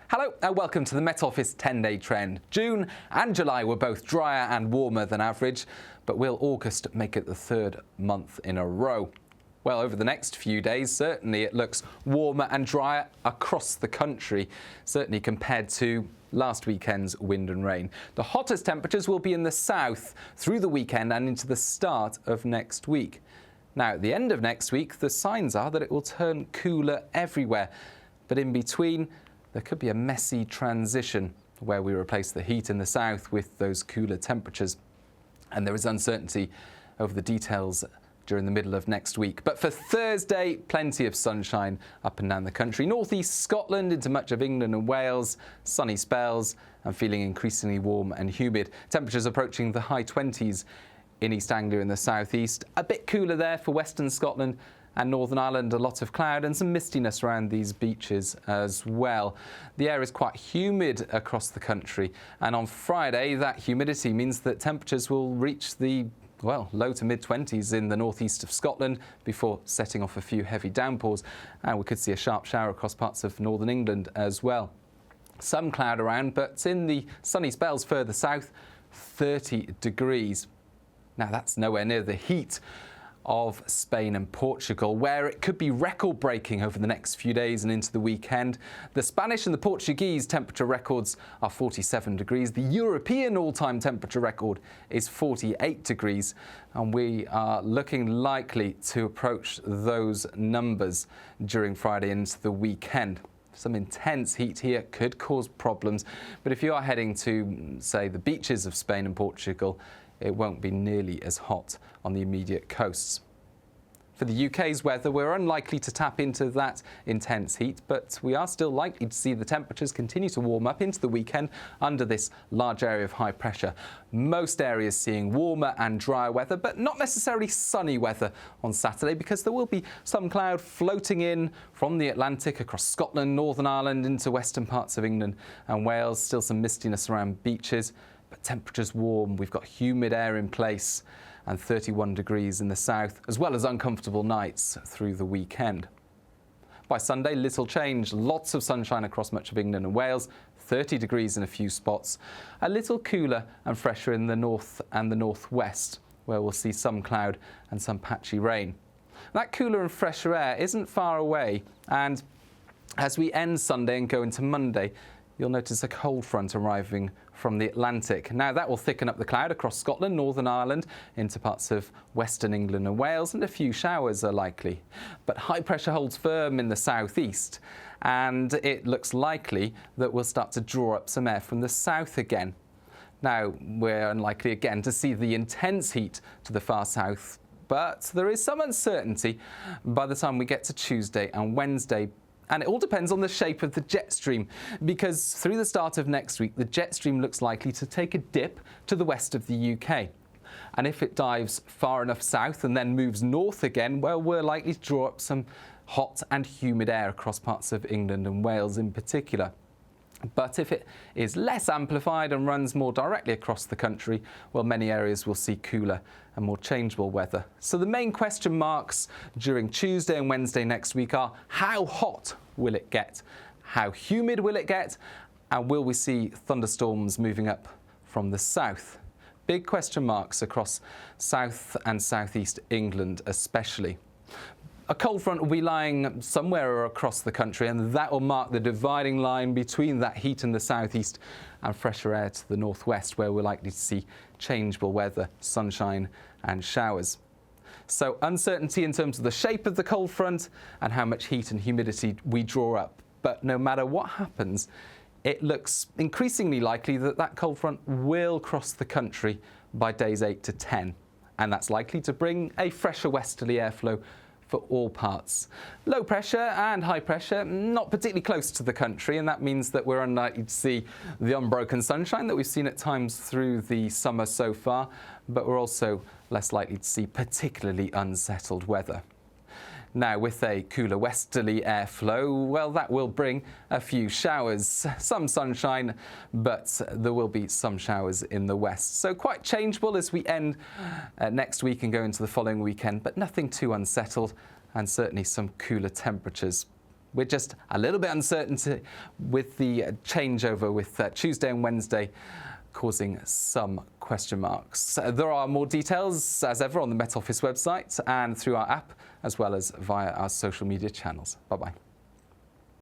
Hello and welcome to the Met Office 10-day trend. June and July were both drier and warmer than average, but will August make it the third month in a row? Well, over the next few days, certainly it looks warmer and drier across the country, certainly compared to last weekend's wind and rain. The hottest temperatures will be in the south through the weekend and into the start of next week. Now, at the end of next week, the signs are that it will turn cooler everywhere, but in between, there could be a messy transition where we replace the heat in the south with those cooler temperatures. And there is uncertainty over the details during the middle of next week. But for Thursday, plenty of sunshine up and down the country. Northeast Scotland into much of England and Wales, sunny spells and feeling increasingly warm and humid. Temperatures approaching the high 20s in East Anglia in the southeast. A bit cooler there for Western Scotland and Northern Ireland, a lot of cloud and some mistiness around these beaches as well. The air is quite humid across the country, and on Friday that humidity means that temperatures will reach the low to mid-20s in the northeast of Scotland before setting off a few heavy downpours, and we could see a sharp shower across parts of northern England as well. Some cloud around, but in the sunny spells further south, 30 degrees. Now that's nowhere near the heat of Spain and Portugal, where it could be record-breaking over the next few days and into the weekend. The Spanish and the Portuguese temperature records are 47 degrees. The European all-time temperature record is 48 degrees, and we are looking likely to approach those numbers during Friday into the weekend. Some intense heat here could cause problems, but if you are heading to, say, the beaches of Spain and Portugal, it won't be nearly as hot on the immediate coasts. For the UK's weather, we're unlikely to tap into that intense heat, but we are still likely to see the temperatures continue to warm up into the weekend under this large area of high pressure. Most areas seeing warmer and drier weather, but not necessarily sunny weather on Saturday, because there will be some cloud floating in from the Atlantic across Scotland, Northern Ireland into western parts of England and Wales. Still some mistiness around beaches, but temperatures warm. We've got humid air in place and 31 degrees in the south, as well as uncomfortable nights through the weekend. By Sunday, little change. Lots of sunshine across much of England and Wales, 30 degrees in a few spots. A little cooler and fresher in the north and the northwest, where we'll see some cloud and some patchy rain. That cooler and fresher air isn't far away, and as we end Sunday and go into Monday, you'll notice a cold front arriving from the Atlantic. Now that will thicken up the cloud across Scotland, Northern Ireland, into parts of western England and Wales, and a few showers are likely. But high pressure holds firm in the southeast, and it looks likely that we'll start to draw up some air from the south again. Now, we're unlikely again to see the intense heat to the far south, but there is some uncertainty by the time we get to Tuesday and Wednesday. And it all depends on the shape of the jet stream, because through the start of next week, the jet stream looks likely to take a dip to the west of the UK. And if it dives far enough south and then moves north again, well, we're likely to draw up some hot and humid air across parts of England and Wales in particular. But if it is less amplified and runs more directly across the country, well, many areas will see cooler and more changeable weather. So the main question marks during Tuesday and Wednesday next week are: how hot will it get? How humid will it get? And will we see thunderstorms moving up from the south? Big question marks across south and southeast England especially. A cold front will be lying somewhere across the country, and that will mark the dividing line between that heat in the southeast and fresher air to the northwest, where we're likely to see changeable weather, sunshine and showers. So uncertainty in terms of the shape of the cold front and how much heat and humidity we draw up. But no matter what happens, it looks increasingly likely that that cold front will cross the country by days 8 to 10. And that's likely to bring a fresher westerly airflow for all parts. Low pressure and high pressure not particularly close to the country, and that means that we're unlikely to see the unbroken sunshine that we've seen at times through the summer so far, but we're also less likely to see particularly unsettled weather. Now, with a cooler westerly airflow, well, that will bring a few showers, some sunshine, but there will be some showers in the west. So quite changeable as we end next week and go into the following weekend, but nothing too unsettled, and certainly some cooler temperatures. We're just a little bit uncertain with the changeover with Tuesday and Wednesday causing some question marks. There are more details, as ever, on the Met Office website and through our app, as well as via our social media channels. Bye-bye.